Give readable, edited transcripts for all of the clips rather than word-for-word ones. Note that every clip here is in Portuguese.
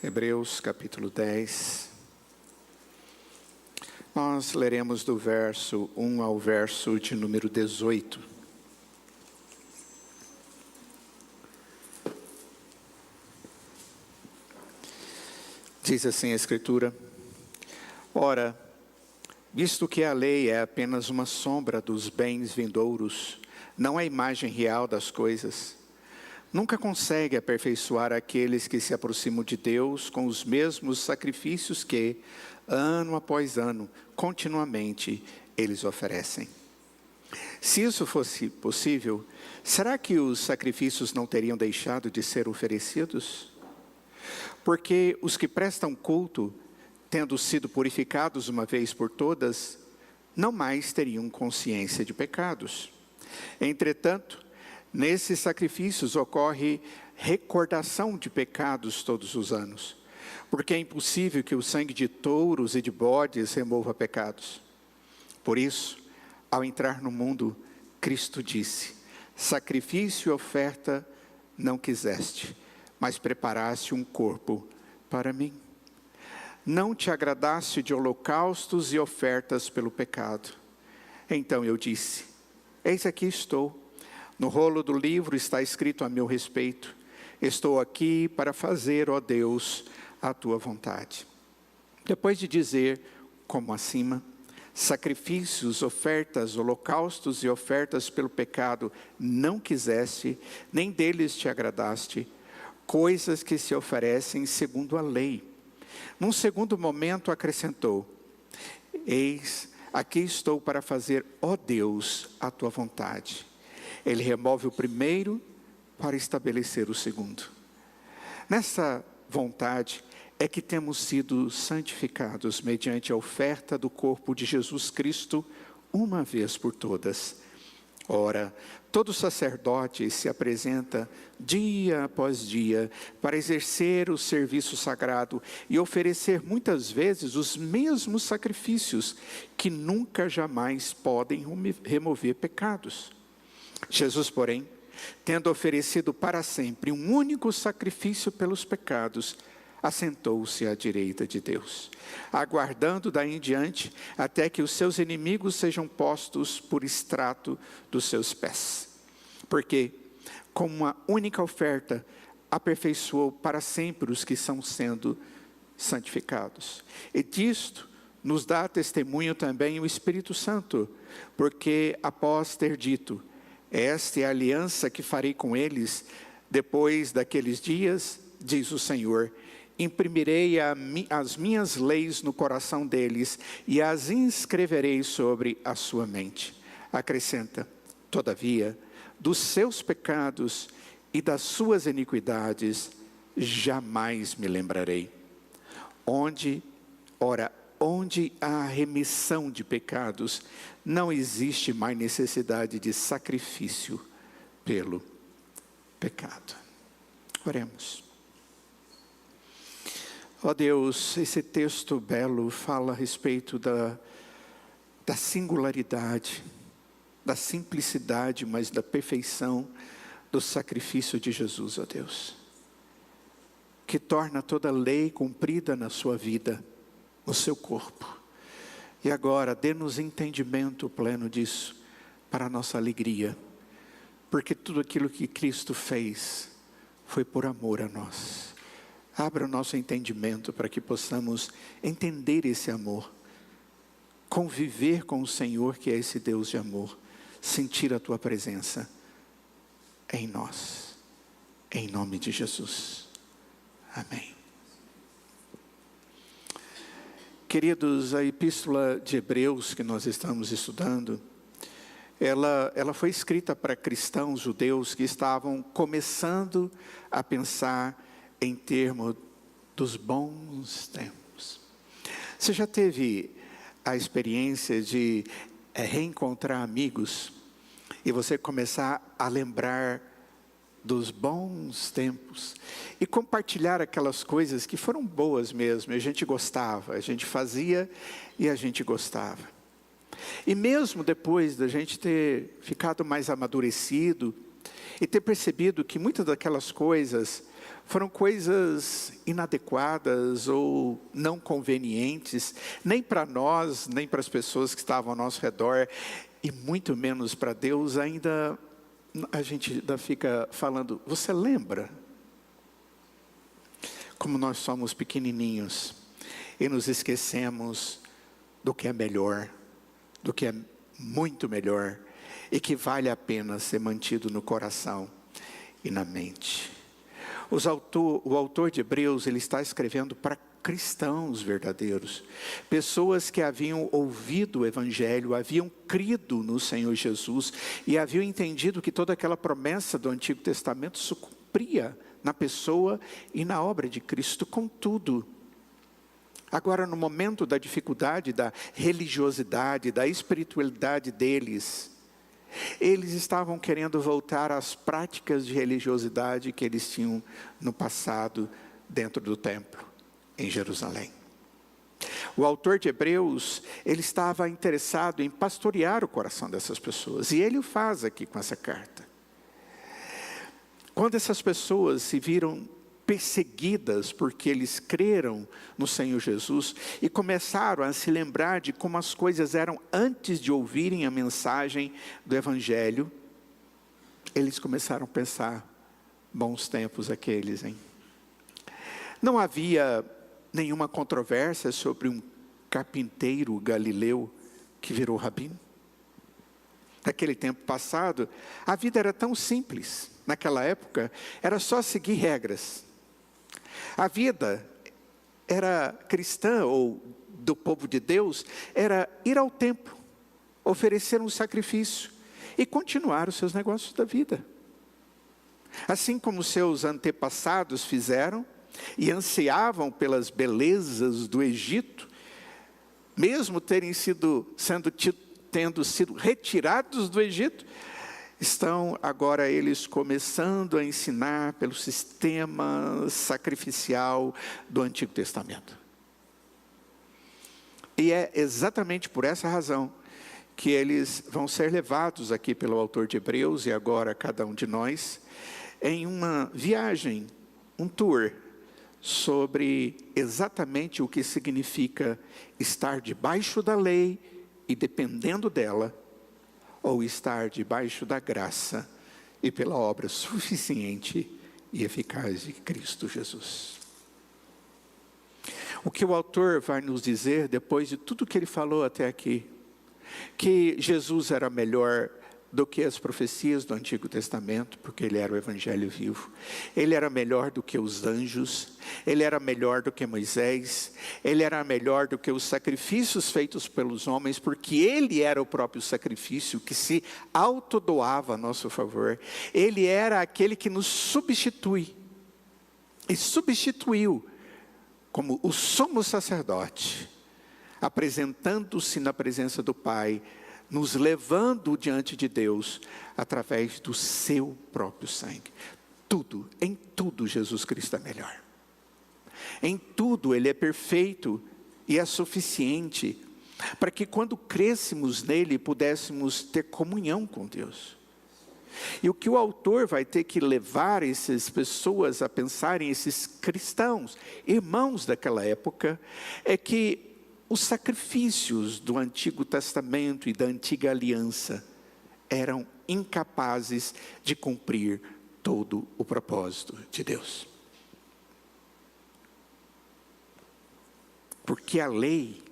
Hebreus capítulo 10. Nós leremos do verso 1 ao verso de número 18. Diz assim a Escritura: Ora, visto que a lei é apenas uma sombra dos bens vindouros, não a imagem real das coisas, nunca consegue aperfeiçoar aqueles que se aproximam de Deus com os mesmos sacrifícios que, ano após ano, continuamente eles oferecem. Se isso fosse possível, será que os sacrifícios não teriam deixado de ser oferecidos? Porque os que prestam culto, tendo sido purificados uma vez por todas, não mais teriam consciência de pecados. Entretanto, nesses sacrifícios ocorre recordação de pecados todos os anos, porque é impossível que o sangue de touros e de bodes remova pecados. Por isso, ao entrar no mundo, Cristo disse: sacrifício e oferta não quiseste, mas preparaste um corpo para mim. Não te agradaste de holocaustos e ofertas pelo pecado. Então eu disse: eis aqui estou. No rolo do livro está escrito a meu respeito: estou aqui para fazer, ó Deus, a tua vontade. Depois de dizer, como acima, sacrifícios, ofertas, holocaustos e ofertas pelo pecado não quiseste, nem deles te agradaste, coisas que se oferecem segundo a lei. Num segundo momento acrescentou: eis, aqui estou para fazer, ó Deus, a tua vontade. Ele remove o primeiro para estabelecer o segundo. Nessa vontade é que temos sido santificados mediante a oferta do corpo de Jesus Cristo uma vez por todas. Ora, todo sacerdote se apresenta dia após dia para exercer o serviço sagrado e oferecer muitas vezes os mesmos sacrifícios que nunca jamais podem remover pecados. Jesus, porém, tendo oferecido para sempre um único sacrifício pelos pecados, assentou-se à direita de Deus, aguardando daí em diante até que os seus inimigos sejam postos por estrato dos seus pés. Porque, com uma única oferta, aperfeiçoou para sempre os que são sendo santificados. E disto nos dá testemunho também o Espírito Santo, porque após ter dito: esta é a aliança que farei com eles depois daqueles dias, diz o Senhor, imprimirei as minhas leis no coração deles e as inscreverei sobre a sua mente. Acrescenta: todavia, dos seus pecados e das suas iniquidades jamais me lembrarei. Onde há remissão de pecados, não existe mais necessidade de sacrifício pelo pecado. Oremos. Ó Deus, esse texto belo fala a respeito da singularidade, da simplicidade, mas da perfeição do sacrifício de Jesus, ó Deus, que torna toda a lei cumprida na sua vida, no seu corpo. E agora, dê-nos entendimento pleno disso, para a nossa alegria, porque tudo aquilo que Cristo fez foi por amor a nós. Abra o nosso entendimento para que possamos entender esse amor, conviver com o Senhor, que é esse Deus de amor, sentir a tua presença em nós, em nome de Jesus. Amém. Queridos, a epístola de Hebreus que nós estamos estudando, ela foi escrita para cristãos judeus que estavam começando a pensar em termos dos bons tempos. Você já teve a experiência de reencontrar amigos e você começar a lembrar dos bons tempos e compartilhar aquelas coisas que foram boas mesmo, a gente gostava, a gente fazia e a gente gostava. E mesmo depois da gente ter ficado mais amadurecido e ter percebido que muitas daquelas coisas foram coisas inadequadas ou não convenientes, nem para nós, nem para as pessoas que estavam ao nosso redor, e muito menos para Deus. Ainda a gente ainda fica falando, você lembra? Como nós somos pequenininhos e nos esquecemos do que é melhor, do que é muito melhor e que vale a pena ser mantido no coração e na mente. O autor de Hebreus, ele está escrevendo para cristãos verdadeiros, pessoas que haviam ouvido o Evangelho, haviam crido no Senhor Jesus e haviam entendido que toda aquela promessa do Antigo Testamento se cumpria na pessoa e na obra de Cristo. Contudo, agora no momento da dificuldade, da religiosidade, da espiritualidade deles, eles estavam querendo voltar às práticas de religiosidade que eles tinham no passado dentro do templo, em Jerusalém. O autor de Hebreus, ele estava interessado em pastorear o coração dessas pessoas, e ele o faz aqui com essa carta. Quando essas pessoas se viram perseguidas porque eles creram no Senhor Jesus e começaram a se lembrar de como as coisas eram antes de ouvirem a mensagem do Evangelho, eles começaram a pensar, bons tempos aqueles, hein? Não havia nenhuma controvérsia sobre um carpinteiro galileu que virou rabino. Naquele tempo passado, a vida era tão simples. Naquela época, era só seguir regras. A vida era cristã, ou do povo de Deus, era ir ao templo, oferecer um sacrifício e continuar os seus negócios da vida. Assim como seus antepassados fizeram e ansiavam pelas belezas do Egito, mesmo tendo sido retirados do Egito, estão agora eles começando a ensinar pelo sistema sacrificial do Antigo Testamento. E é exatamente por essa razão que eles vão ser levados aqui pelo autor de Hebreus, e agora cada um de nós, em uma viagem, um tour, sobre exatamente o que significa estar debaixo da lei e dependendo dela, ou estar debaixo da graça e pela obra suficiente e eficaz de Cristo Jesus. O que o autor vai nos dizer, depois de tudo que ele falou até aqui, que Jesus era melhor do que as profecias do Antigo Testamento, porque ele era o Evangelho vivo. Ele era melhor do que os anjos, ele era melhor do que Moisés, ele era melhor do que os sacrifícios feitos pelos homens, porque ele era o próprio sacrifício que se autodoava a nosso favor. Ele era aquele que nos substitui, e substituiu como o sumo sacerdote, apresentando-se na presença do Pai, nos levando diante de Deus, através do seu próprio sangue. Tudo, em tudo Jesus Cristo é melhor. Em tudo Ele é perfeito e é suficiente, para que quando crescêssemos nele, pudéssemos ter comunhão com Deus. E o que o autor vai ter que levar essas pessoas a pensarem, esses cristãos, irmãos daquela época, é que os sacrifícios do Antigo Testamento e da Antiga Aliança eram incapazes de cumprir todo o propósito de Deus. Porque a lei,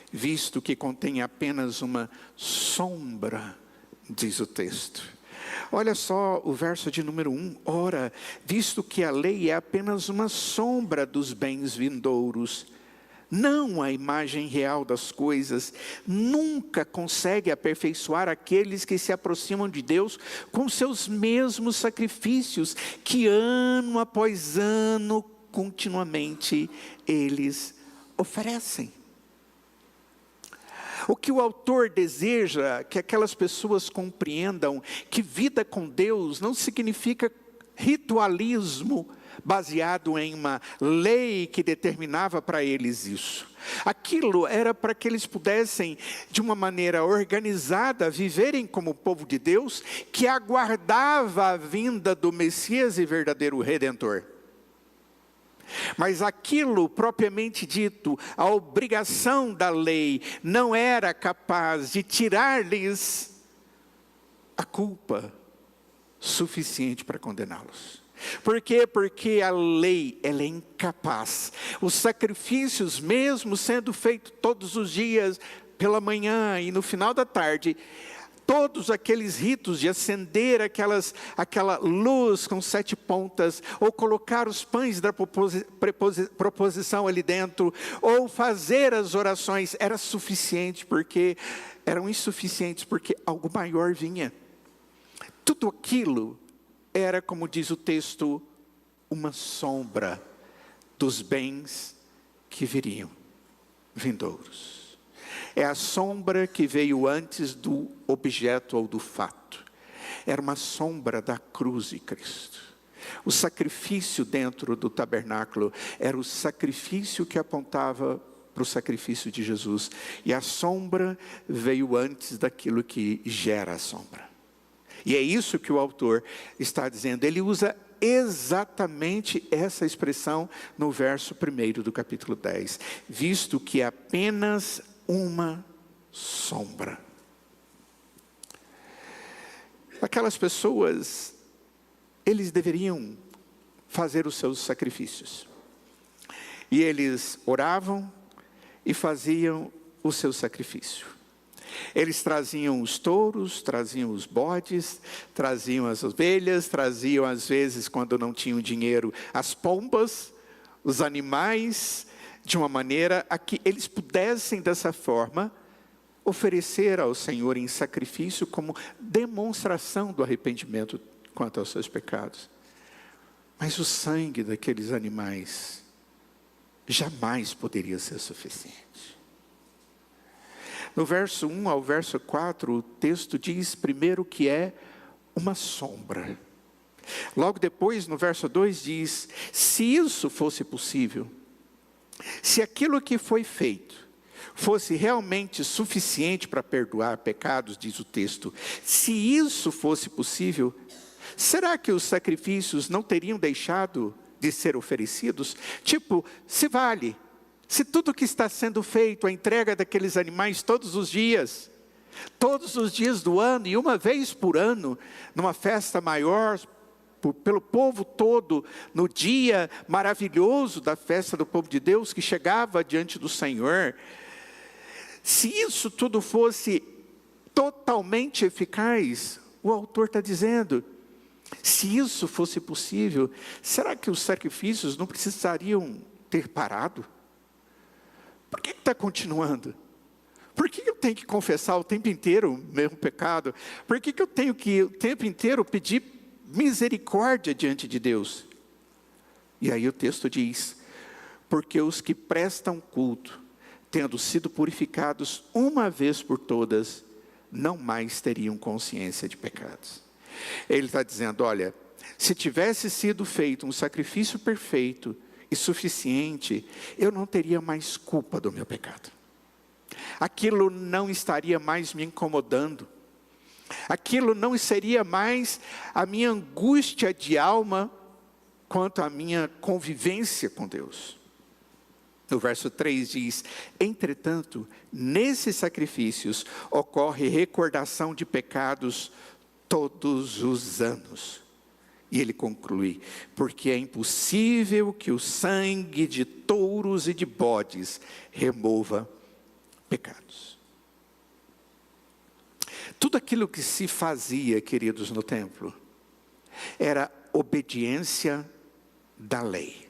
visto que contém apenas uma sombra, diz o texto. Olha só o verso de número 1. Ora, visto que a lei é apenas uma sombra dos bens vindouros, não a imagem real das coisas, nunca consegue aperfeiçoar aqueles que se aproximam de Deus com seus mesmos sacrifícios, que ano após ano, continuamente, eles oferecem. O que o autor deseja que aquelas pessoas compreendam, que vida com Deus não significa ritualismo baseado em uma lei que determinava para eles isso. Aquilo era para que eles pudessem, de uma maneira organizada, viverem como povo de Deus, que aguardava a vinda do Messias e verdadeiro Redentor. Mas aquilo, propriamente dito, a obrigação da lei, não era capaz de tirar-lhes a culpa suficiente para condená-los. Por quê? Porque a lei, ela é incapaz. Os sacrifícios, mesmo sendo feitos todos os dias, pela manhã e no final da tarde, todos aqueles ritos de acender aquela luz com 7 pontas, ou colocar os pães da proposição ali dentro, ou fazer as orações, era suficiente, eram insuficientes, porque algo maior vinha. Tudo aquilo era, como diz o texto, uma sombra dos bens que viriam, vindouros. É a sombra que veio antes do objeto ou do fato. Era uma sombra da cruz de Cristo. O sacrifício dentro do tabernáculo era o sacrifício que apontava para o sacrifício de Jesus. E a sombra veio antes daquilo que gera a sombra. E é isso que o autor está dizendo. Ele usa exatamente essa expressão no verso 1 do capítulo 10. Visto que apenas uma sombra. Aquelas pessoas, eles deveriam fazer os seus sacrifícios. E eles oravam e faziam o seu sacrifício. Eles traziam os touros, traziam os bodes, traziam as ovelhas, traziam às vezes, quando não tinham dinheiro, as pombas, os animais, de uma maneira a que eles pudessem dessa forma oferecer ao Senhor em sacrifício como demonstração do arrependimento quanto aos seus pecados. Mas o sangue daqueles animais jamais poderia ser suficiente. No verso 1 ao verso 4, o texto diz primeiro que é uma sombra. Logo depois, no verso 2 diz, se isso fosse possível, se aquilo que foi feito fosse realmente suficiente para perdoar pecados, diz o texto, se isso fosse possível, será que os sacrifícios não teriam deixado de ser oferecidos? Tipo, se vale. Se tudo que está sendo feito, a entrega daqueles animais todos os dias do ano, e uma vez por ano, numa festa maior, pelo povo todo, no dia maravilhoso da festa do povo de Deus, que chegava diante do Senhor, se isso tudo fosse totalmente eficaz, o autor está dizendo, se isso fosse possível, será que os sacrifícios não precisariam ter parado? Por que está continuando? Por que eu tenho que confessar o tempo inteiro o mesmo pecado? Por que eu tenho que o tempo inteiro pedir misericórdia diante de Deus? E aí o texto diz, porque os que prestam culto, tendo sido purificados uma vez por todas, não mais teriam consciência de pecados. Ele está dizendo, olha, se tivesse sido feito um sacrifício perfeito, e suficiente, eu não teria mais culpa do meu pecado. Aquilo não estaria mais me incomodando. Aquilo não seria mais a minha angústia de alma quanto à minha convivência com Deus. No verso 3 diz, entretanto, nesses sacrifícios ocorre recordação de pecados todos os anos. E ele conclui, porque é impossível que o sangue de touros e de bodes remova pecados. Tudo aquilo que se fazia, queridos, no templo, era obediência da lei.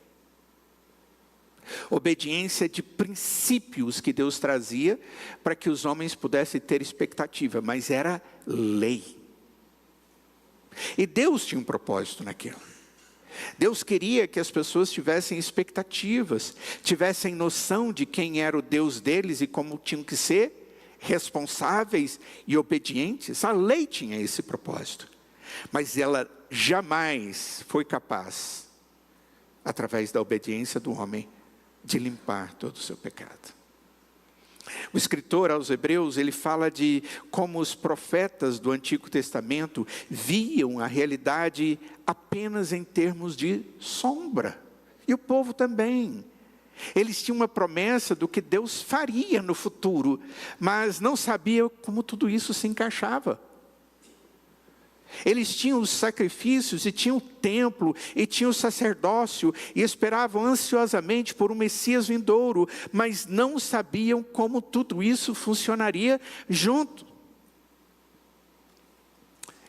Obediência de princípios que Deus trazia para que os homens pudessem ter expectativa, mas era lei. E Deus tinha um propósito naquilo. Deus queria que as pessoas tivessem expectativas, tivessem noção de quem era o Deus deles e como tinham que ser responsáveis e obedientes. A lei tinha esse propósito. mas ela jamais foi capaz, através da obediência do homem, de limpar todo o seu pecado. O escritor aos Hebreus, ele fala de como os profetas do Antigo Testamento viam a realidade apenas em termos de sombra. E o povo também. Eles tinham uma promessa do que Deus faria no futuro, mas não sabiam como tudo isso se encaixava. Eles tinham os sacrifícios, e tinham o templo, e tinham o sacerdócio, e esperavam ansiosamente por um Messias vindouro, mas não sabiam como tudo isso funcionaria junto.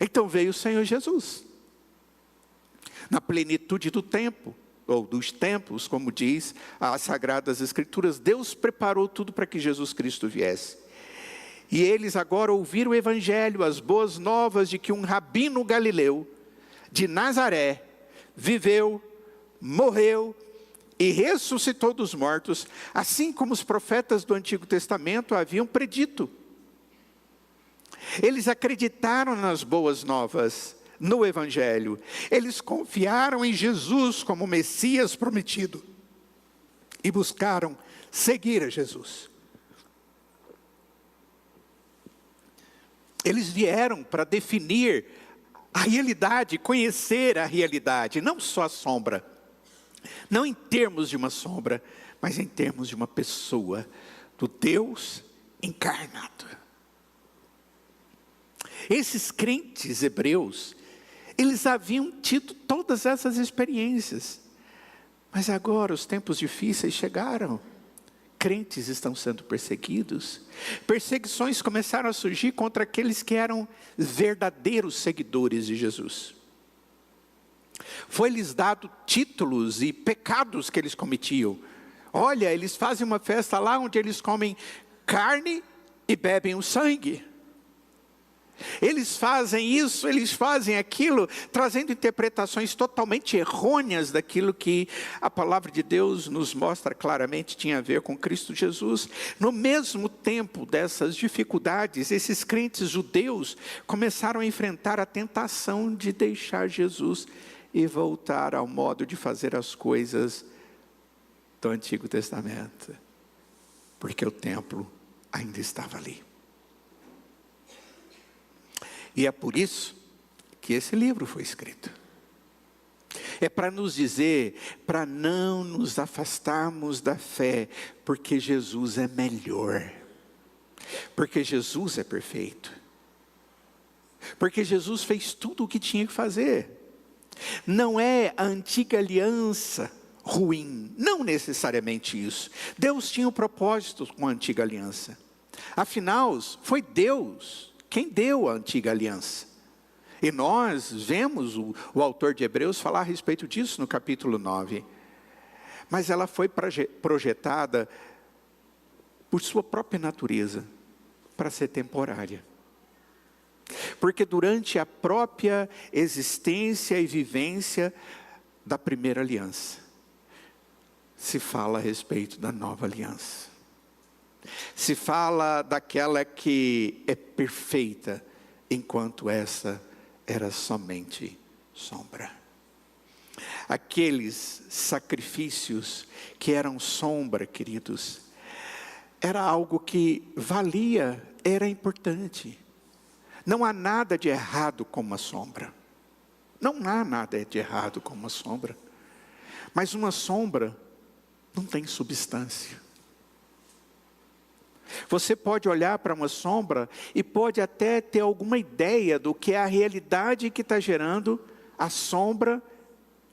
Então veio o Senhor Jesus. Na plenitude do tempo, ou dos tempos, como diz as Sagradas Escrituras, Deus preparou tudo para que Jesus Cristo viesse. E eles agora ouviram o Evangelho, as boas novas de que um rabino galileu, de Nazaré, viveu, morreu e ressuscitou dos mortos, assim como os profetas do Antigo Testamento haviam predito. Eles acreditaram nas boas novas, no Evangelho. Eles confiaram em Jesus como o Messias prometido e buscaram seguir a Jesus. Eles vieram para definir a realidade, conhecer a realidade, não só a sombra. Não em termos de uma sombra, mas em termos de uma pessoa, do Deus encarnado. Esses crentes hebreus, eles haviam tido todas essas experiências. Mas agora os tempos difíceis chegaram. Crentes estão sendo perseguidos. Perseguições começaram a surgir contra aqueles que eram verdadeiros seguidores de Jesus. Foi-lhes dado títulos e pecados que eles cometiam. Olha, eles fazem uma festa lá onde eles comem carne e bebem o sangue. Eles fazem isso, eles fazem aquilo, trazendo interpretações totalmente errôneas daquilo que a palavra de Deus nos mostra claramente tinha a ver com Cristo Jesus. No mesmo tempo dessas dificuldades, esses crentes judeus começaram a enfrentar a tentação de deixar Jesus e voltar ao modo de fazer as coisas do Antigo Testamento, porque o templo ainda estava ali. E é por isso que esse livro foi escrito. É para nos dizer, para não nos afastarmos da fé, porque Jesus é melhor. Porque Jesus é perfeito. Porque Jesus fez tudo o que tinha que fazer. Não é a antiga aliança ruim, não necessariamente isso. Deus tinha um propósito com a antiga aliança. Afinal, foi Deus quem deu a antiga aliança. E nós vemos o autor de Hebreus falar a respeito disso no capítulo 9. Mas ela foi projetada por sua própria natureza, para ser temporária. Porque durante a própria existência e vivência da primeira aliança, se fala a respeito da nova aliança. Se fala daquela que é perfeita, enquanto essa era somente sombra. Aqueles sacrifícios que eram sombra, queridos, era algo que valia, era importante. Não há nada de errado com uma sombra. Não há nada de errado com uma sombra. Mas uma sombra não tem substância. Você pode olhar para uma sombra e pode até ter alguma ideia do que é a realidade que está gerando a sombra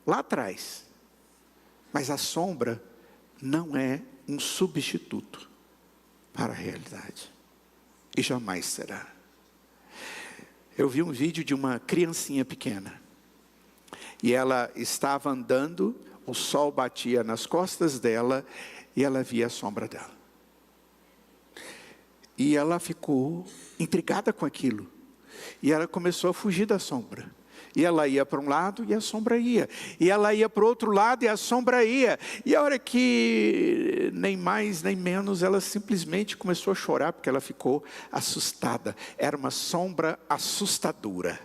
lá atrás. Mas a sombra não é um substituto para a realidade. E jamais será. Eu vi um vídeo de uma criancinha pequena. E ela estava andando, o sol batia nas costas dela e ela via a sombra dela. E ela ficou intrigada com aquilo. E ela começou a fugir da sombra. E ela ia para um lado e a sombra ia. E ela ia para o outro lado e a sombra ia. E a hora que, nem mais nem menos, ela simplesmente começou a chorar, porque ela ficou assustada. Era uma sombra assustadora.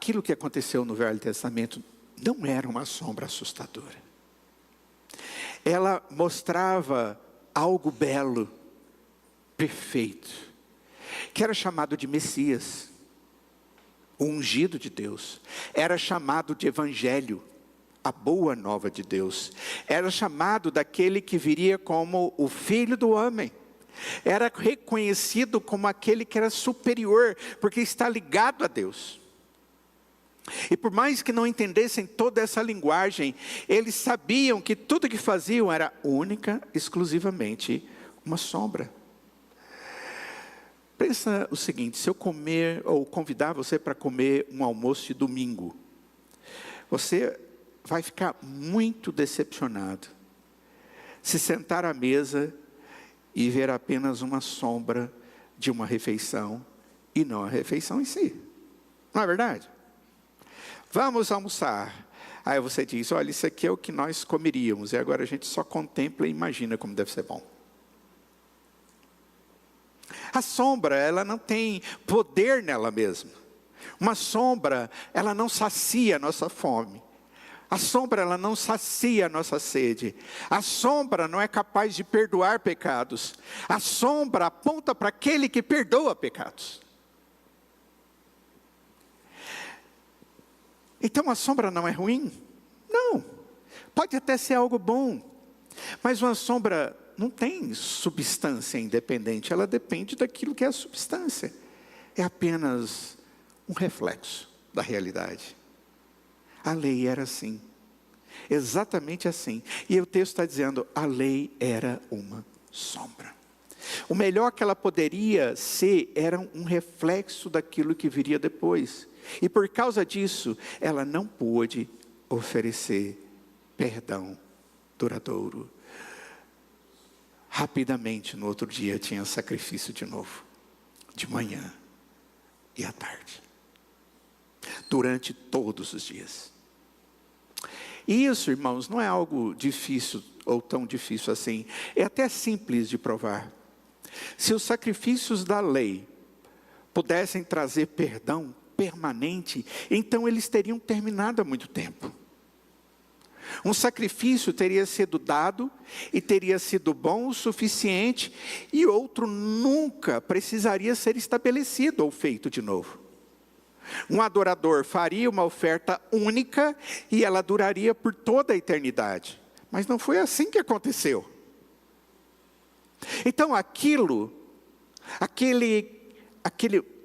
aquilo que aconteceu no Velho Testamento não era uma sombra assustadora. Ela mostrava algo belo, perfeito, que era chamado de Messias, o ungido de Deus. Era chamado de Evangelho, a boa nova de Deus. Era chamado daquele que viria como o Filho do Homem. Era reconhecido como aquele que era superior, porque está ligado a Deus. E por mais que não entendessem toda essa linguagem, eles sabiam que tudo que faziam era única, exclusivamente uma sombra. Pensa o seguinte: se eu comer, ou convidar você para comer um almoço de domingo, você vai ficar muito decepcionado se sentar à mesa e ver apenas uma sombra de uma refeição e não a refeição em si. Não é verdade? Vamos almoçar. Aí você diz: olha, isso aqui é o que nós comeríamos, e agora a gente só contempla e imagina como deve ser bom. A sombra, ela não tem poder nela mesma. Uma sombra, ela não sacia a nossa fome. A sombra, ela não sacia a nossa sede. A sombra não é capaz de perdoar pecados. A sombra aponta para aquele que perdoa pecados. Então a sombra não é ruim? Não. Pode até ser algo bom. Mas uma sombra não tem substância independente. Ela depende daquilo que é a substância. É apenas um reflexo da realidade. A lei era assim. Exatamente assim. E o texto está dizendo: a lei era uma sombra. O melhor que ela poderia ser era um reflexo daquilo que viria depois. E por causa disso, ela não pôde oferecer perdão duradouro. Rapidamente, no outro dia, tinha sacrifício de novo. De manhã e à tarde. Durante todos os dias. E isso, irmãos, não é algo difícil ou tão difícil assim. É até simples de provar. Se os sacrifícios da lei pudessem trazer perdão permanente, então eles teriam terminado há muito tempo. Um sacrifício teria sido dado e teria sido bom o suficiente, e outro nunca precisaria ser estabelecido ou feito de novo. Um adorador faria uma oferta única e ela duraria por toda a eternidade. Mas não foi assim que aconteceu. Então aquele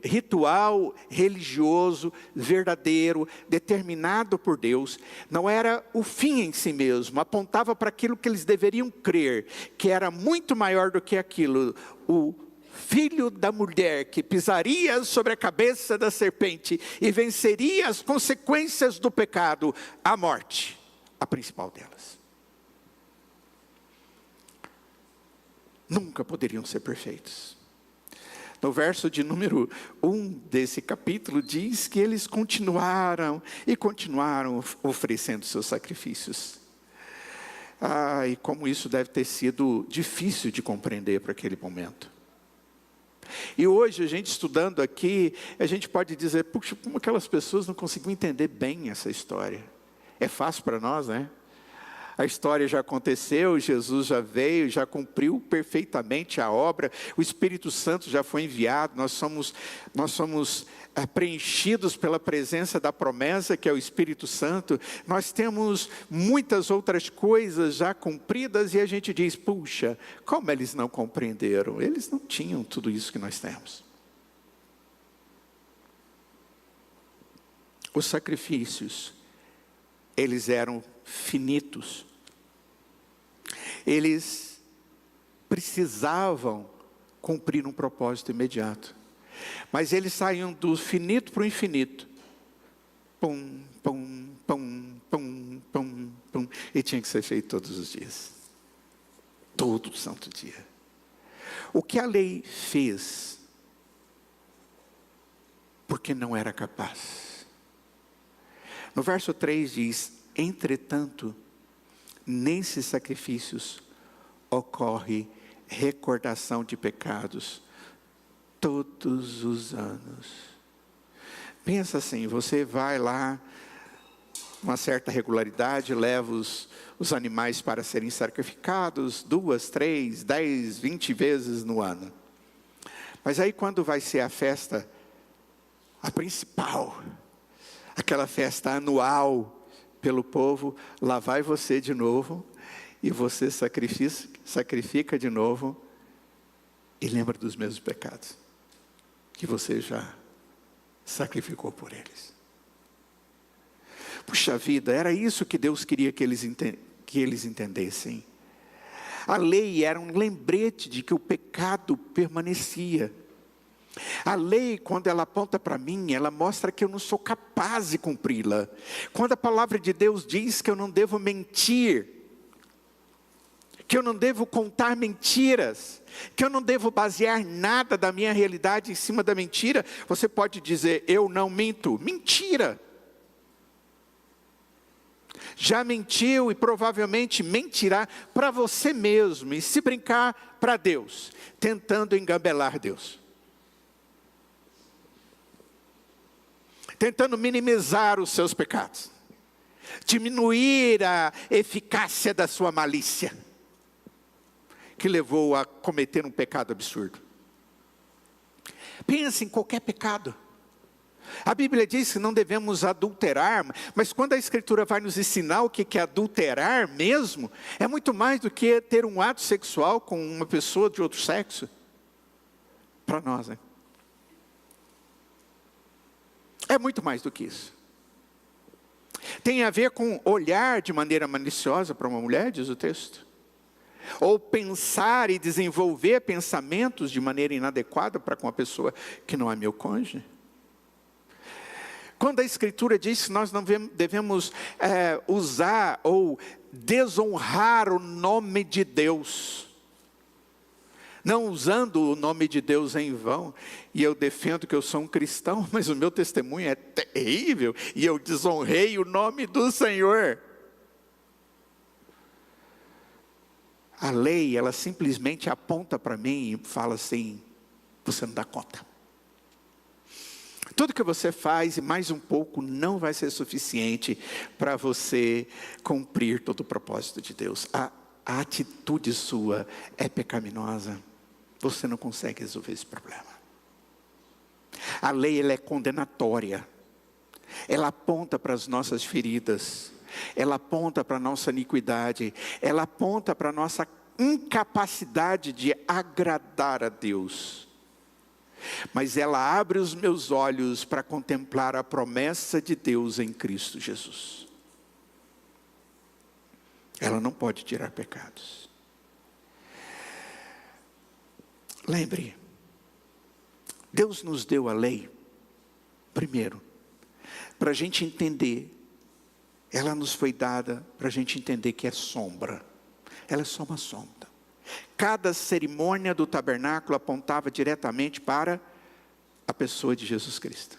ritual religioso, verdadeiro, determinado por Deus, não era o fim em si mesmo, apontava para aquilo que eles deveriam crer, que era muito maior do que aquilo. O filho da mulher que pisaria sobre a cabeça da serpente e venceria as consequências do pecado, a morte, a principal delas. Nunca poderiam ser perfeitos. No verso de número 1 desse capítulo, diz que eles continuaram oferecendo seus sacrifícios. E como isso deve ter sido difícil de compreender para aquele momento. E hoje, a gente estudando aqui, a gente pode dizer: puxa, como aquelas pessoas não conseguiam entender bem essa história. É fácil para nós, né? A história já aconteceu, Jesus já veio, já cumpriu perfeitamente a obra, o Espírito Santo já foi enviado, nós somos preenchidos pela presença da promessa que é o Espírito Santo, nós temos muitas outras coisas já cumpridas e a gente diz: puxa, como eles não compreenderam? Eles não tinham tudo isso que nós temos. Os sacrifícios, eles eram finitos. Eles precisavam cumprir um propósito imediato. Mas eles saíam do finito para o infinito. Pum, pum, pum, pum, pum, pum. E tinha que ser feito todos os dias. Todo santo dia. O que a lei fez, porque não era capaz. No verso 3 diz: entretanto, nesses sacrifícios ocorre recordação de pecados todos os anos. Pensa assim, você vai lá, uma certa regularidade, leva os animais para serem sacrificados 2, 3, 10, 20 vezes no ano. Mas aí quando vai ser a festa, a principal, aquela festa anual pelo povo, lá vai você de novo, e você sacrifica de novo, e lembra dos mesmos pecados, que você já sacrificou por eles. Puxa vida, era isso que Deus queria que eles entendessem. A lei era um lembrete de que o pecado permanecia. A lei, quando ela aponta para mim, ela mostra que eu não sou capaz de cumpri-la. Quando a palavra de Deus diz que eu não devo mentir, que eu não devo contar mentiras, que eu não devo basear nada da minha realidade em cima da mentira, você pode dizer, eu não minto. Mentira! Já mentiu e provavelmente mentirá para você mesmo, e se brincar, para Deus, tentando engambelar Deus. Tentando minimizar os seus pecados, diminuir a eficácia da sua malícia, que levou a cometer um pecado absurdo. Pense em qualquer pecado. A Bíblia diz que não devemos adulterar, mas quando a Escritura vai nos ensinar o que é adulterar mesmo, é muito mais do que ter um ato sexual com uma pessoa de outro sexo. Para nós, né? É muito mais do que isso. Tem a ver com olhar de maneira maliciosa para uma mulher, diz o texto. Ou pensar e desenvolver pensamentos de maneira inadequada para com uma pessoa que não é meu cônjuge. Quando a Escritura diz que nós não devemos usar ou desonrar o nome de Deus, não usando o nome de Deus em vão, e eu defendo que eu sou um cristão, mas o meu testemunho é terrível, e eu desonrei o nome do Senhor. A lei, ela simplesmente aponta para mim e fala assim, você não dá conta. Tudo que você faz e mais um pouco não vai ser suficiente para você cumprir todo o propósito de Deus. A atitude sua é pecaminosa. Você não consegue resolver esse problema. A lei, ela é condenatória. Ela aponta para as nossas feridas. Ela aponta para a nossa iniquidade. Ela aponta para a nossa incapacidade de agradar a Deus. Mas ela abre os meus olhos para contemplar a promessa de Deus em Cristo Jesus. Ela não pode tirar pecados. Lembre, Deus nos deu a lei, primeiro, para a gente entender, ela nos foi dada para a gente entender que é sombra. Ela é só uma sombra. Cada cerimônia do tabernáculo apontava diretamente para a pessoa de Jesus Cristo.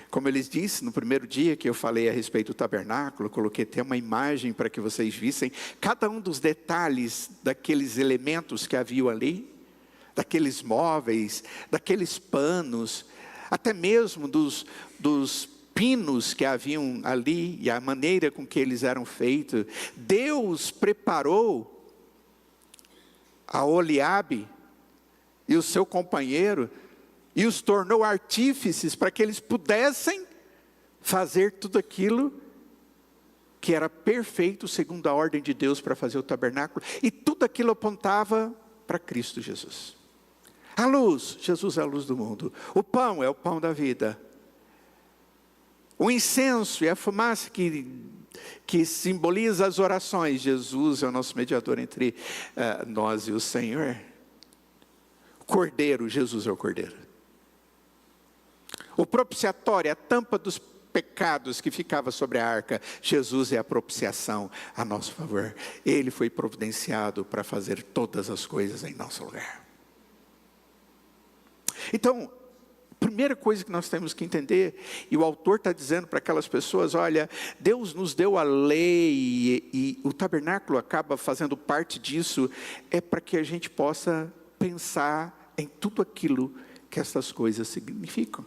Como eles disse no primeiro dia que eu falei a respeito do tabernáculo, coloquei até uma imagem para que vocês vissem cada um dos detalhes daqueles elementos que haviam ali, daqueles móveis, daqueles panos, até mesmo dos pinos que haviam ali e a maneira com que eles eram feitos. Deus preparou a Oliabe e o seu companheiro e os tornou artífices para que eles pudessem fazer tudo aquilo que era perfeito segundo a ordem de Deus para fazer o tabernáculo, e tudo aquilo apontava para Cristo Jesus. A luz, Jesus é a luz do mundo. O pão é o pão da vida. O incenso e a fumaça que simboliza as orações. Jesus é o nosso mediador entre nós e o Senhor. O Cordeiro, Jesus é o Cordeiro. O propiciatório, a tampa dos pecados que ficava sobre a arca. Jesus é a propiciação a nosso favor. Ele foi providenciado para fazer todas as coisas em nosso lugar. Então, a primeira coisa que nós temos que entender, e o autor está dizendo para aquelas pessoas, olha, Deus nos deu a lei, e o tabernáculo acaba fazendo parte disso, é para que a gente possa pensar em tudo aquilo que essas coisas significam.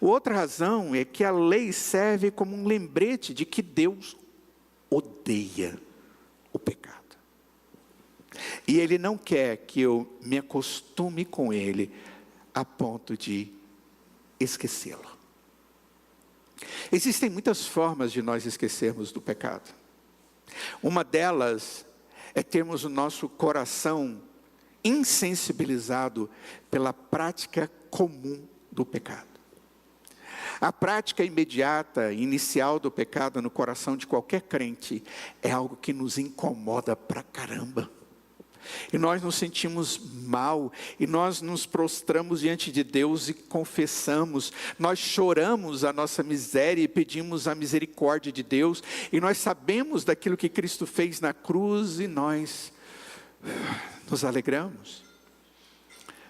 Outra razão é que a lei serve como um lembrete de que Deus odeia o pecado. E Ele não quer que eu me acostume com Ele a ponto de esquecê-lo. Existem muitas formas de nós esquecermos do pecado. Uma delas é termos o nosso coração insensibilizado pela prática comum do pecado. A prática imediata, inicial do pecado no coração de qualquer crente é algo que nos incomoda pra caramba. E nós nos sentimos mal, e nós nos prostramos diante de Deus e confessamos. Nós choramos a nossa miséria e pedimos a misericórdia de Deus. E nós sabemos daquilo que Cristo fez na cruz e nós nos alegramos.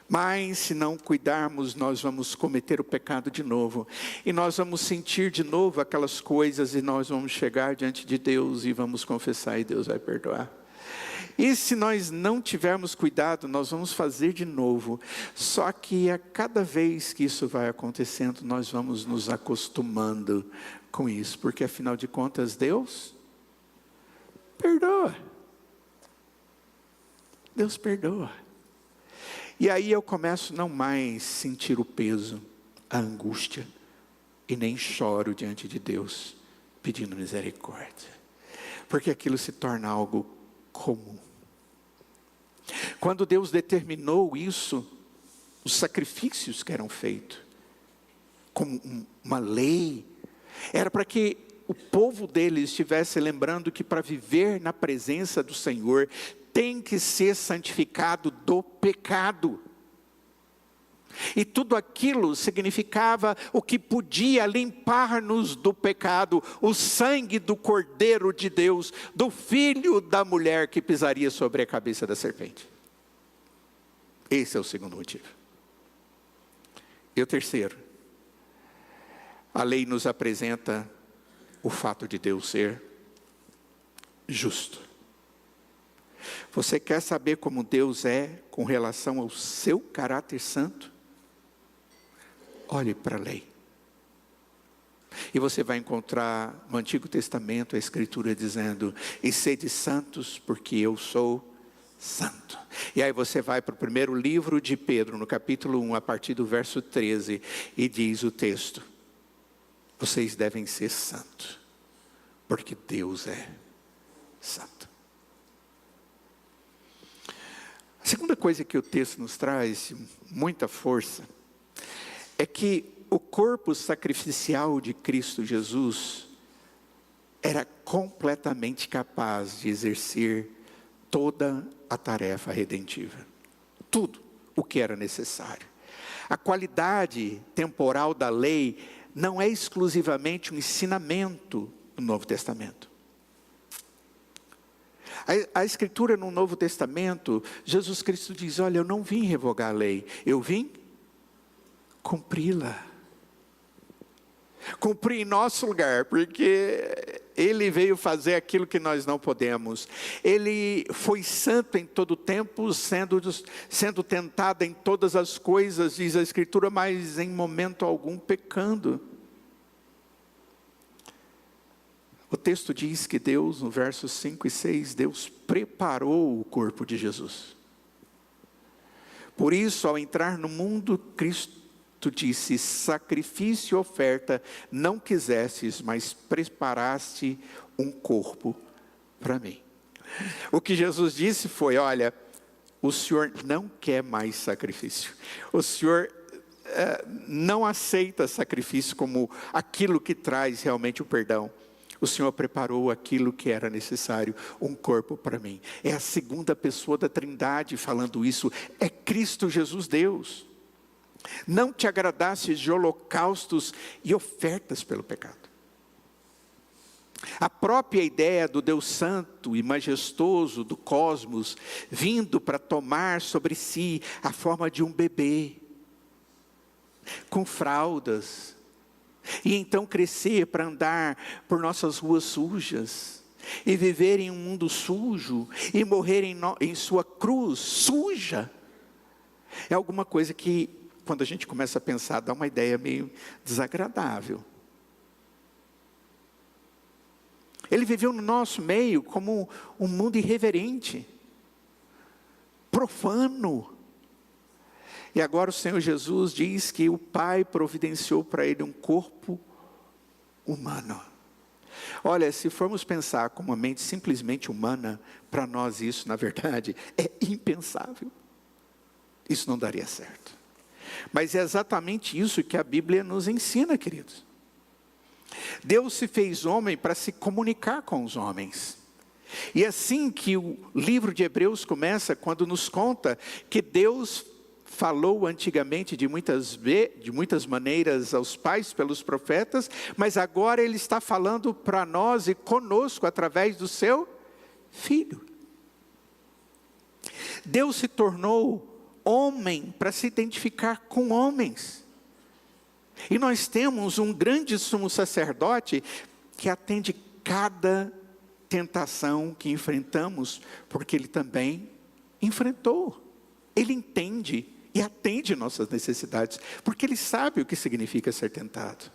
Mas se não cuidarmos, nós vamos cometer o pecado de novo. E nós vamos sentir de novo aquelas coisas e nós vamos chegar diante de Deus e vamos confessar e Deus vai perdoar. E se nós não tivermos cuidado, nós vamos fazer de novo. Só que a cada vez que isso vai acontecendo, nós vamos nos acostumando com isso. Porque afinal de contas, Deus perdoa. Deus perdoa. E aí eu começo não mais sentir o peso, a angústia. E nem choro diante de Deus, pedindo misericórdia. Porque aquilo se torna algo comum. Quando Deus determinou isso, os sacrifícios que eram feitos, como uma lei, era para que o povo dele estivesse lembrando que para viver na presença do Senhor, tem que ser santificado do pecado. E tudo aquilo significava o que podia limpar-nos do pecado, o sangue do Cordeiro de Deus, do filho da mulher que pisaria sobre a cabeça da serpente. Esse é o segundo motivo. E o terceiro, a lei nos apresenta o fato de Deus ser justo. Você quer saber como Deus é com relação ao seu caráter santo? Olhe para a lei. E você vai encontrar no Antigo Testamento a Escritura dizendo: e sede santos, porque eu sou santo. E aí você vai para o primeiro livro de Pedro, no capítulo 1, a partir do verso 13, e diz o texto: vocês devem ser santos, porque Deus é santo. A segunda coisa que o texto nos traz, muita força, é que o corpo sacrificial de Cristo Jesus era completamente capaz de exercer toda a tarefa redentiva. Tudo o que era necessário. A qualidade temporal da lei não é exclusivamente um ensinamento no Novo Testamento. A Escritura no Novo Testamento, Jesus Cristo diz: olha, eu não vim revogar a lei, eu vim cumpri-la. Cumprir em nosso lugar, porque Ele veio fazer aquilo que nós não podemos. Ele foi santo em todo o tempo, sendo tentado em todas as coisas, diz a Escritura, mas em momento algum pecando. O texto diz que Deus, no versos 5 e 6, Deus preparou o corpo de Jesus. Por isso, ao entrar no mundo, Cristo disse: sacrifício e oferta não quisestes, mas preparaste um corpo para mim. O que Jesus disse foi: olha, o Senhor não quer mais sacrifício. O Senhor não aceita sacrifício como aquilo que traz realmente o perdão. O Senhor preparou aquilo que era necessário, um corpo para mim. É a segunda pessoa da Trindade falando isso. É Cristo Jesus Deus. Não te agradaste de holocaustos e ofertas pelo pecado. A própria ideia do Deus Santo e Majestoso do cosmos, vindo para tomar sobre si a forma de um bebê, com fraldas, e então crescer para andar por nossas ruas sujas, e viver em um mundo sujo, e morrer em sua cruz suja, é alguma coisa que quando a gente começa a pensar, dá uma ideia meio desagradável. Ele viveu no nosso meio como um mundo irreverente, profano. E agora o Senhor Jesus diz que o Pai providenciou para ele um corpo humano. Olha, se formos pensar com uma mente simplesmente humana, para nós isso, na verdade, é impensável. Isso não daria certo. Mas é exatamente isso que a Bíblia nos ensina, queridos. Deus se fez homem para se comunicar com os homens. E assim que o livro de Hebreus começa, quando nos conta que Deus falou antigamente de muitas maneiras aos pais pelos profetas, mas agora Ele está falando para nós e conosco através do seu Filho. Deus se tornou homem para se identificar com homens. E nós temos um grande sumo sacerdote que atende cada tentação que enfrentamos, porque ele também enfrentou. Ele entende e atende nossas necessidades, porque ele sabe o que significa ser tentado.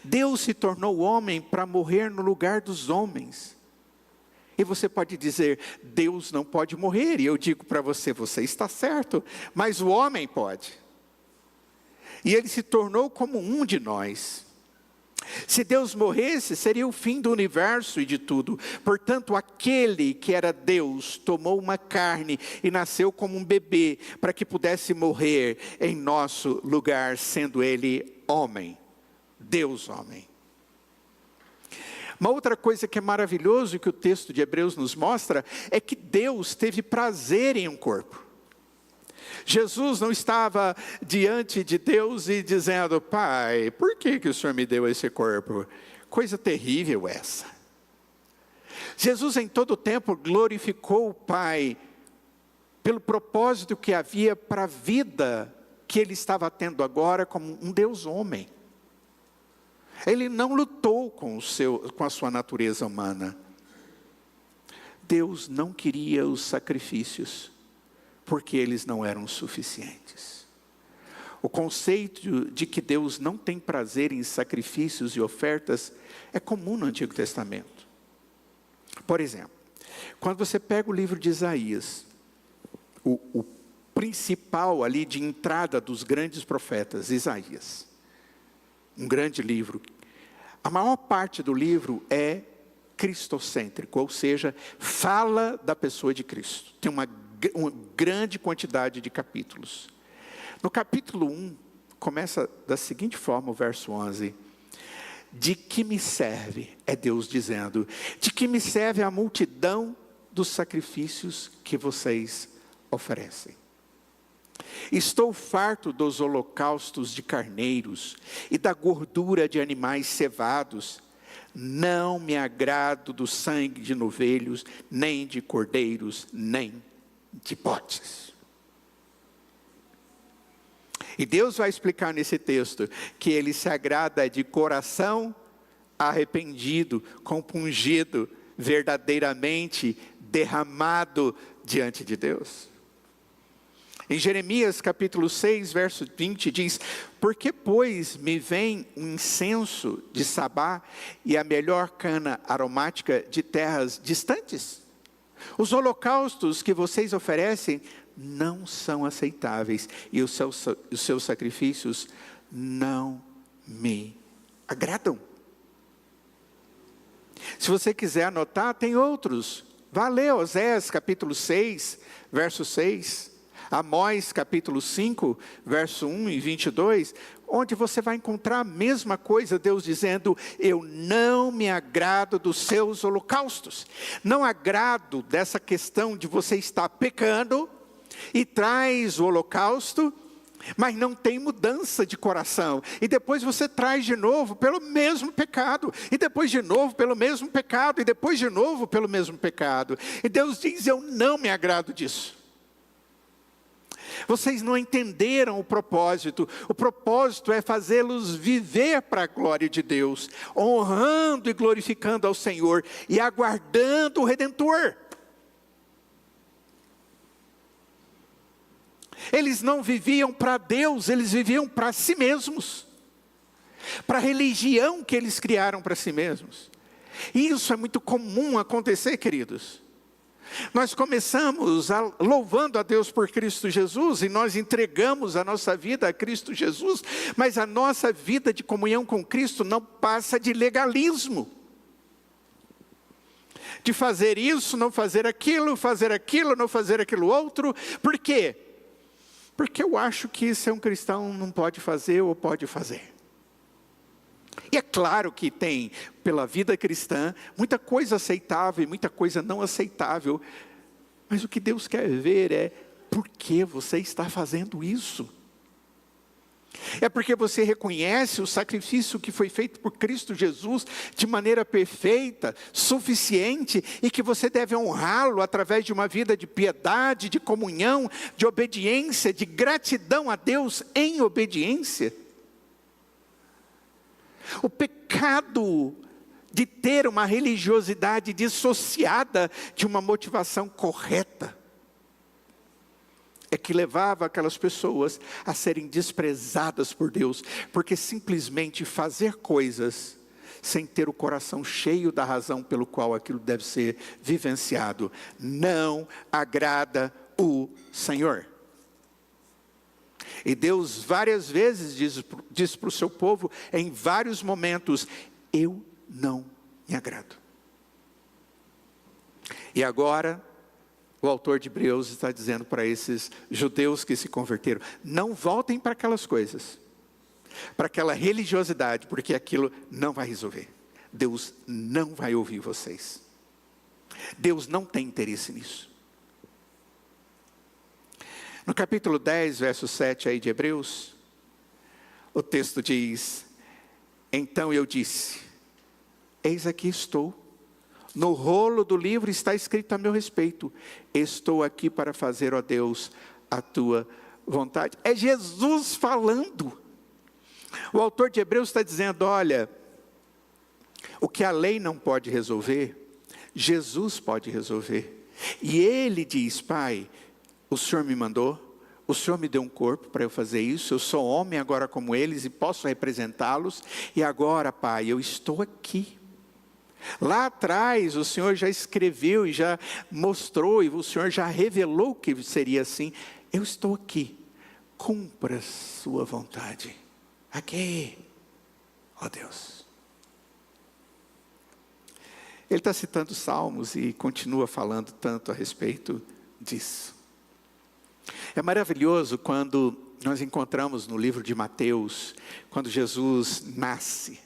Deus se tornou homem para morrer no lugar dos homens. E você pode dizer, Deus não pode morrer. E eu digo para você, você está certo, mas o homem pode. E ele se tornou como um de nós. Se Deus morresse, seria o fim do universo e de tudo. Portanto, aquele que era Deus, tomou uma carne e nasceu como um bebê, para que pudesse morrer em nosso lugar, sendo ele homem. Deus homem. Uma outra coisa que é maravilhoso e que o texto de Hebreus nos mostra, é que Deus teve prazer em um corpo. Jesus não estava diante de Deus e dizendo, Pai, por que o Senhor me deu esse corpo? Coisa terrível essa. Jesus em todo o tempo glorificou o Pai, pelo propósito que havia para a vida que Ele estava tendo agora como um Deus homem. Ele não lutou com a sua natureza humana. Deus não queria os sacrifícios, porque eles não eram suficientes. O conceito de que Deus não tem prazer em sacrifícios e ofertas é comum no Antigo Testamento. Por exemplo, quando você pega o livro de Isaías, o principal ali de entrada dos grandes profetas, Isaías, um grande livro, a maior parte do livro é cristocêntrico, ou seja, fala da pessoa de Cristo. Tem uma grande quantidade de capítulos. No capítulo 1, começa da seguinte forma o verso 11. De que me serve, é Deus dizendo, de que me serve a multidão dos sacrifícios que vocês oferecem? Estou farto dos holocaustos de carneiros e da gordura de animais cevados. Não me agrado do sangue de novelhos, nem de cordeiros, nem de bodes. E Deus vai explicar nesse texto que Ele se agrada de coração arrependido, compungido, verdadeiramente derramado diante de Deus. Em Jeremias capítulo 6, verso 20 diz, por que pois me vem um incenso de Sabá e a melhor cana aromática de terras distantes? Os holocaustos que vocês oferecem não são aceitáveis e os seus sacrifícios não me agradam. Se você quiser anotar, tem outros. Vá ler Oséias capítulo 6, verso 6. Amós capítulo 5, verso 1 e 22, onde você vai encontrar a mesma coisa, Deus dizendo, eu não me agrado dos seus holocaustos. Não agrado dessa questão de você estar pecando e traz o holocausto, mas não tem mudança de coração. E depois você traz de novo pelo mesmo pecado. E depois de novo pelo mesmo pecado. E depois de novo pelo mesmo pecado. E Deus diz, eu não me agrado disso. Vocês não entenderam o propósito. O propósito é fazê-los viver para a glória de Deus, honrando e glorificando ao Senhor e aguardando o Redentor. Eles não viviam para Deus, eles viviam para si mesmos. Para a religião que eles criaram para si mesmos. E isso é muito comum acontecer, queridos. Nós começamos louvando a Deus por Cristo Jesus, e nós entregamos a nossa vida a Cristo Jesus, mas a nossa vida de comunhão com Cristo não passa de legalismo. De fazer isso, não fazer aquilo, não fazer aquilo outro. Por quê? Porque eu acho que ser um cristão não pode fazer ou pode fazer. E é claro que tem, pela vida cristã, muita coisa aceitável e muita coisa não aceitável. Mas o que Deus quer ver é, por que você está fazendo isso? É porque você reconhece o sacrifício que foi feito por Cristo Jesus de maneira perfeita, suficiente, e que você deve honrá-lo através de uma vida de piedade, de comunhão, de obediência, de gratidão a Deus em obediência. O pecado de ter uma religiosidade dissociada de uma motivação correta é que levava aquelas pessoas a serem desprezadas por Deus, porque simplesmente fazer coisas sem ter o coração cheio da razão pelo qual aquilo deve ser vivenciado não agrada o Senhor. E Deus várias vezes diz para o seu povo, em vários momentos, eu não me agrado. E agora, o autor de Hebreus está dizendo para esses judeus que se converteram, não voltem para aquelas coisas, para aquela religiosidade, porque aquilo não vai resolver. Deus não vai ouvir vocês. Deus não tem interesse nisso. No capítulo 10, verso 7 aí de Hebreus, o texto diz, então eu disse, eis aqui estou, no rolo do livro está escrito a meu respeito, estou aqui para fazer, ó Deus, a tua vontade. É Jesus falando. O autor de Hebreus está dizendo, olha, o que a lei não pode resolver, Jesus pode resolver. E ele diz, Pai, o Senhor me mandou, o Senhor me deu um corpo para eu fazer isso, eu sou homem agora como eles e posso representá-los, e agora, Pai, eu estou aqui. Lá atrás o Senhor já escreveu e já mostrou, e o Senhor já revelou que seria assim, eu estou aqui, cumpra a sua vontade, aqui, ó Deus. Ele está citando Salmos e continua falando tanto a respeito disso. É maravilhoso quando nós encontramos no livro de Mateus, quando Jesus nasce,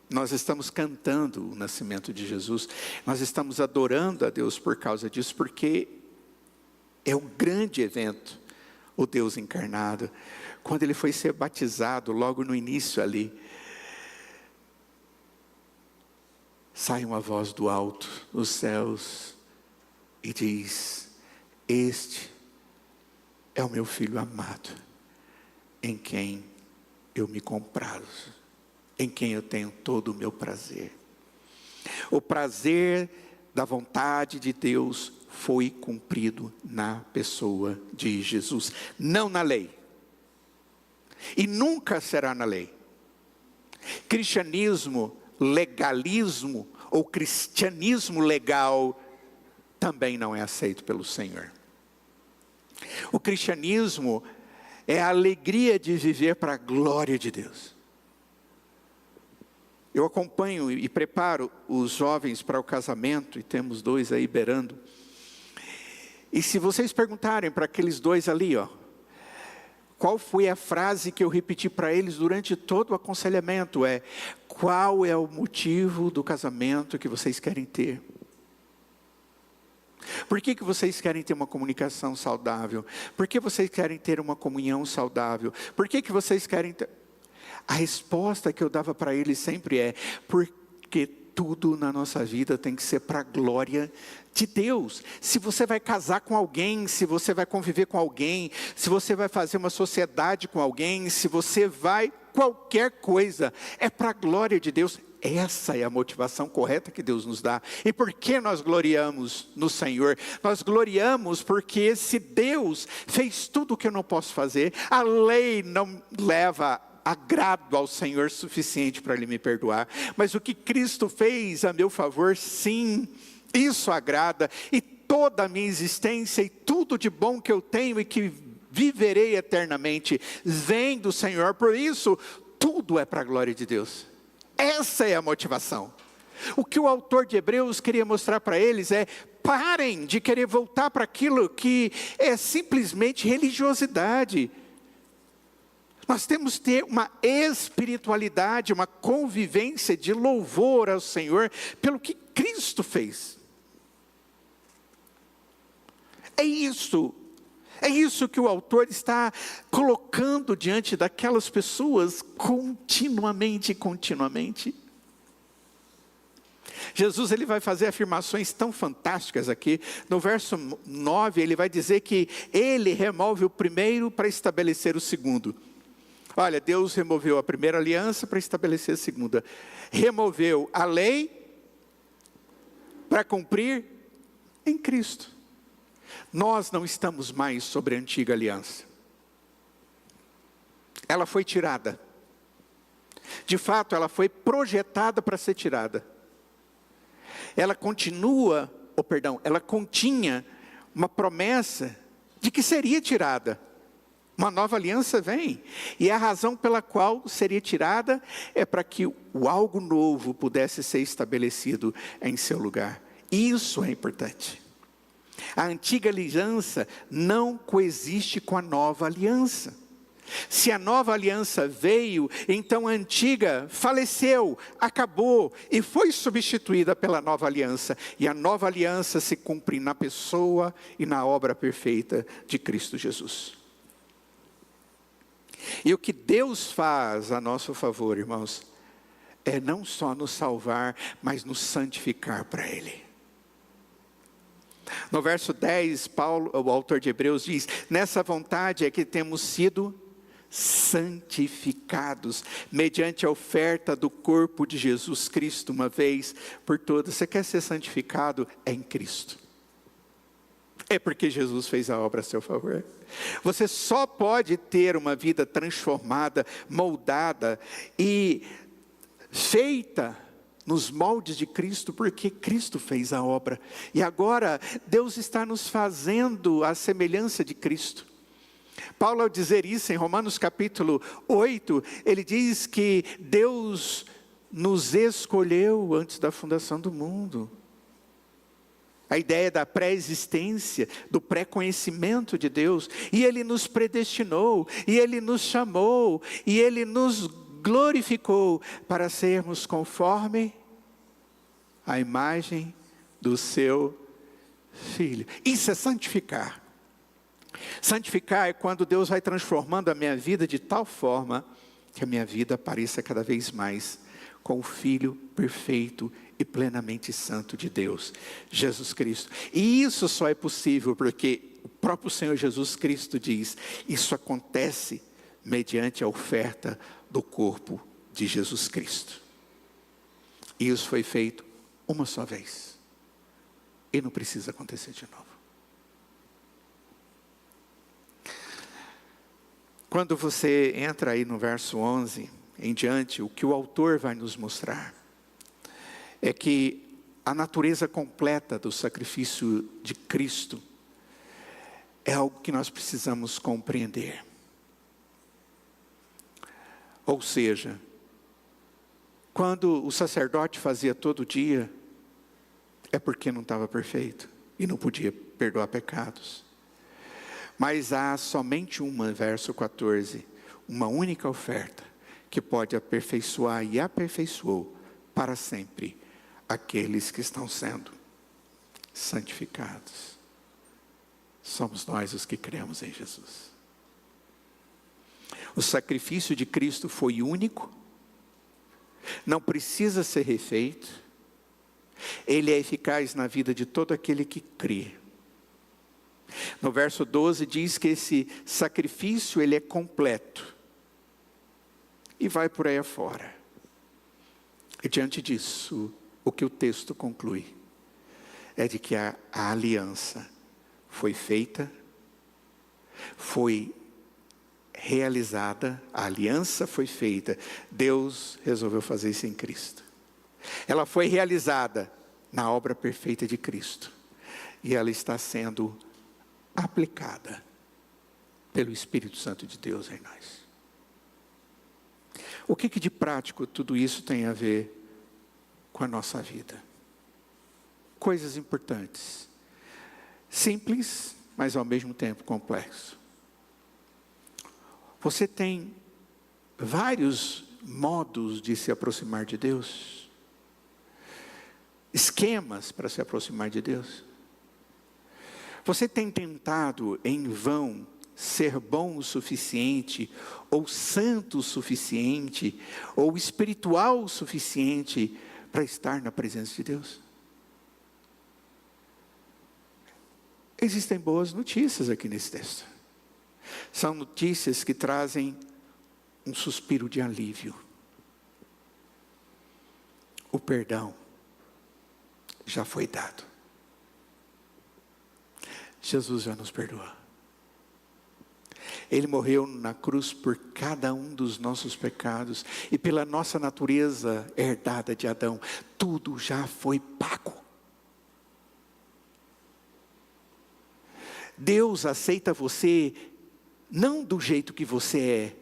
nós estamos cantando o nascimento de Jesus, nós estamos adorando a Deus por causa disso, porque é um grande evento, o Deus encarnado. Quando ele foi ser batizado, logo no início ali, sai uma voz do alto, dos céus, e diz, este é o meu filho amado, em quem eu me comprazo, em quem eu tenho todo o meu prazer. O prazer da vontade de Deus foi cumprido na pessoa de Jesus, não na lei. E nunca será na lei. Cristianismo, legalismo ou cristianismo legal também não é aceito pelo Senhor. O cristianismo é a alegria de viver para a glória de Deus. Eu acompanho e preparo os jovens para o casamento, e temos 2 aí beirando. E se vocês perguntarem para aqueles 2 ali, ó, qual foi a frase que eu repeti para eles durante todo o aconselhamento? Qual é o motivo do casamento que vocês querem ter? Por que vocês querem ter uma comunicação saudável? Por que vocês querem ter uma comunhão saudável? Por que vocês querem ter... A resposta que eu dava para eles sempre é, porque tudo na nossa vida tem que ser para a glória de Deus. Se você vai casar com alguém, se você vai conviver com alguém, se você vai fazer uma sociedade com alguém, se você vai qualquer coisa, é para a glória de Deus. Essa é a motivação correta que Deus nos dá. E por que nós gloriamos no Senhor? Nós gloriamos porque esse Deus fez tudo o que eu não posso fazer. A lei não leva agrado ao Senhor suficiente para Ele me perdoar. Mas o que Cristo fez a meu favor, sim, isso agrada. E toda a minha existência e tudo de bom que eu tenho e que viverei eternamente vem do Senhor. Por isso, tudo é para a glória de Deus. Essa é a motivação. O que o autor de Hebreus queria mostrar para eles é: parem de querer voltar para aquilo que é simplesmente religiosidade. Nós temos que ter uma espiritualidade, uma convivência de louvor ao Senhor pelo que Cristo fez. É isso que o autor está colocando diante daquelas pessoas continuamente. Jesus, ele vai fazer afirmações tão fantásticas aqui. No verso 9, ele vai dizer que ele remove o primeiro para estabelecer o segundo. Olha, Deus removeu a primeira aliança para estabelecer a segunda. Removeu a lei para cumprir em Cristo. Nós não estamos mais sobre a antiga aliança. Ela foi tirada. De fato, ela foi projetada para ser tirada. Ela ela continha uma promessa de que seria tirada. Uma nova aliança vem. E a razão pela qual seria tirada é para que o algo novo pudesse ser estabelecido em seu lugar. Isso é importante. A antiga aliança não coexiste com a nova aliança. Se a nova aliança veio, então a antiga faleceu, acabou e foi substituída pela nova aliança. E a nova aliança se cumpre na pessoa e na obra perfeita de Cristo Jesus. E o que Deus faz a nosso favor, irmãos, é não só nos salvar, mas nos santificar para Ele. No verso 10, Paulo, o autor de Hebreus diz: nessa vontade é que temos sido santificados, mediante a oferta do corpo de Jesus Cristo, uma vez por todas. Você quer ser santificado? É em Cristo. É porque Jesus fez a obra a seu favor. Você só pode ter uma vida transformada, moldada e feita nos moldes de Cristo, porque Cristo fez a obra. E agora Deus está nos fazendo a semelhança de Cristo. Paulo, ao dizer isso em Romanos capítulo 8, ele diz que Deus nos escolheu antes da fundação do mundo. A ideia da pré-existência, do pré-conhecimento de Deus. E Ele nos predestinou, e Ele nos chamou, e Ele nos glorificou para sermos conforme a imagem do seu Filho. Isso é santificar. Santificar é quando Deus vai transformando a minha vida de tal forma que a minha vida pareça cada vez mais com o Filho perfeito e plenamente santo de Deus, Jesus Cristo. E isso só é possível porque o próprio Senhor Jesus Cristo diz: isso acontece mediante a oferta do corpo de Jesus Cristo. E isso foi feito uma só vez. E não precisa acontecer de novo. Quando você entra aí no verso 11 em diante, o que o autor vai nos mostrar é que a natureza completa do sacrifício de Cristo é algo que nós precisamos compreender. Ou seja, quando o sacerdote fazia todo dia, é porque não estava perfeito e não podia perdoar pecados. Mas há somente verso 14, uma única oferta que pode aperfeiçoar e aperfeiçoou para sempre aqueles que estão sendo santificados. Somos nós os que cremos em Jesus. O sacrifício de Cristo foi único, não precisa ser refeito, ele é eficaz na vida de todo aquele que crê. No verso 12 diz que esse sacrifício ele é completo. E vai por aí afora. E diante disso, o que o texto conclui é de que a aliança foi feita, foi realizada, a aliança foi feita, Deus resolveu fazer isso em Cristo. Ela foi realizada na obra perfeita de Cristo. E ela está sendo aplicada pelo Espírito Santo de Deus em nós. O que de prático tudo isso tem a ver com a nossa vida? Coisas importantes. Simples, mas ao mesmo tempo complexo. Você tem vários modos de se aproximar de Deus. Esquemas para se aproximar de Deus. Você tem tentado em vão ser bom o suficiente, ou santo o suficiente, ou espiritual o suficiente para estar na presença de Deus? Existem boas notícias aqui nesse texto. São notícias que trazem um suspiro de alívio. O perdão já foi dado. Jesus já nos perdoa. Ele morreu na cruz por cada um dos nossos pecados e pela nossa natureza herdada de Adão. Tudo já foi pago. Deus aceita você não do jeito que você é,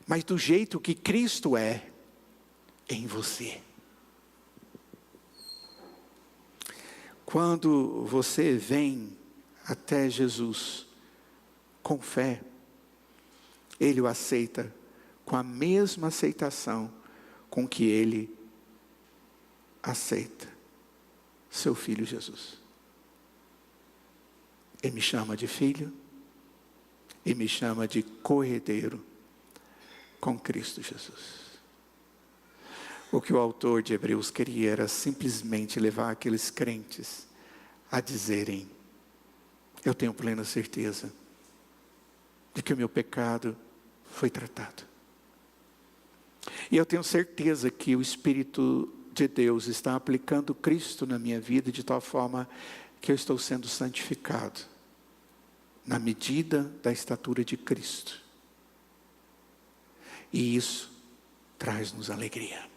mas do jeito que Cristo é em você. Quando você vem até Jesus com fé, Ele o aceita com a mesma aceitação com que Ele aceita seu Filho Jesus. Ele me chama de filho e me chama de co-herdeiro com Cristo Jesus. O que o autor de Hebreus queria era simplesmente levar aqueles crentes a dizerem: eu tenho plena certeza de que o meu pecado foi tratado. E eu tenho certeza que o Espírito de Deus está aplicando Cristo na minha vida de tal forma que eu estou sendo santificado na medida da estatura de Cristo. E isso traz-nos alegria.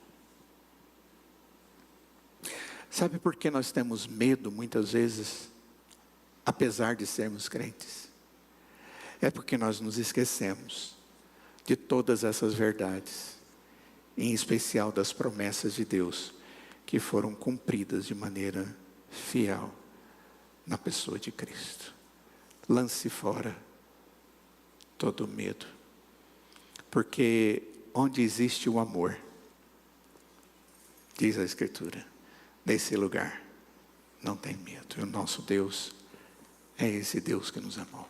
Sabe por que nós temos medo muitas vezes, apesar de sermos crentes? É porque nós nos esquecemos de todas essas verdades, em especial das promessas de Deus, que foram cumpridas de maneira fiel na pessoa de Cristo. Lance fora todo medo, porque onde existe o amor, diz a Escritura, nesse lugar não tem medo. E o nosso Deus é esse Deus que nos amou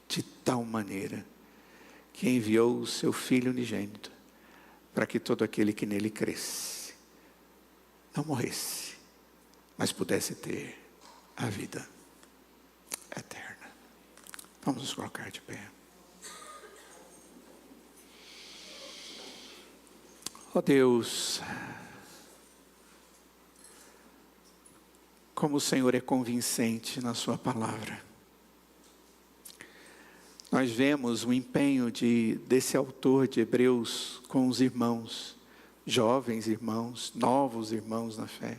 de tal maneira que enviou o seu Filho unigênito para que todo aquele que nele cresce não morresse, mas pudesse ter a vida eterna. Vamos nos colocar de pé. Ó Deus, como o Senhor é convincente na sua palavra. Nós vemos o empenho desse autor de Hebreus com os irmãos, jovens irmãos, novos irmãos na fé.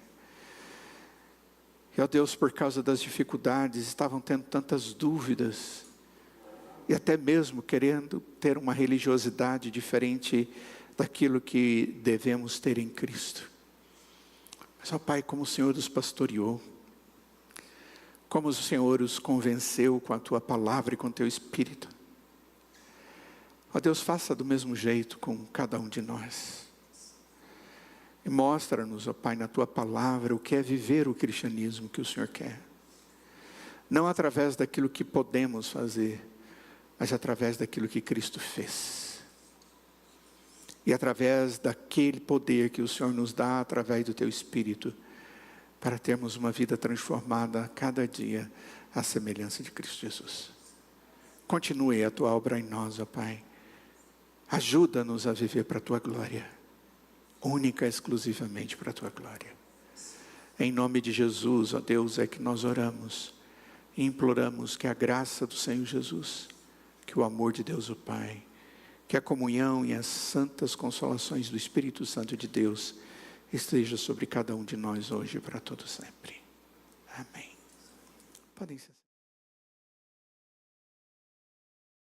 E, ó Deus, por causa das dificuldades, estavam tendo tantas dúvidas, e até mesmo querendo ter uma religiosidade diferente daquilo que devemos ter em Cristo. Mas, ó Pai, como o Senhor os pastoreou, como o Senhor os convenceu com a Tua palavra e com o Teu Espírito. Ó Deus, faça do mesmo jeito com cada um de nós. E mostra-nos, ó Pai, na Tua palavra, o que é viver o cristianismo que o Senhor quer. Não através daquilo que podemos fazer, mas através daquilo que Cristo fez. E através daquele poder que o Senhor nos dá através do Teu Espírito, para termos uma vida transformada a cada dia à semelhança de Cristo Jesus. Continue a Tua obra em nós, ó Pai. Ajuda-nos a viver para a Tua glória. única e exclusivamente para a tua glória. Em nome de Jesus, ó Deus, é que nós oramos e imploramos que a graça do Senhor Jesus, que o amor de Deus o Pai, que a comunhão e as santas consolações do Espírito Santo de Deus esteja sobre cada um de nós hoje e para todo sempre. Amém. Podem ser.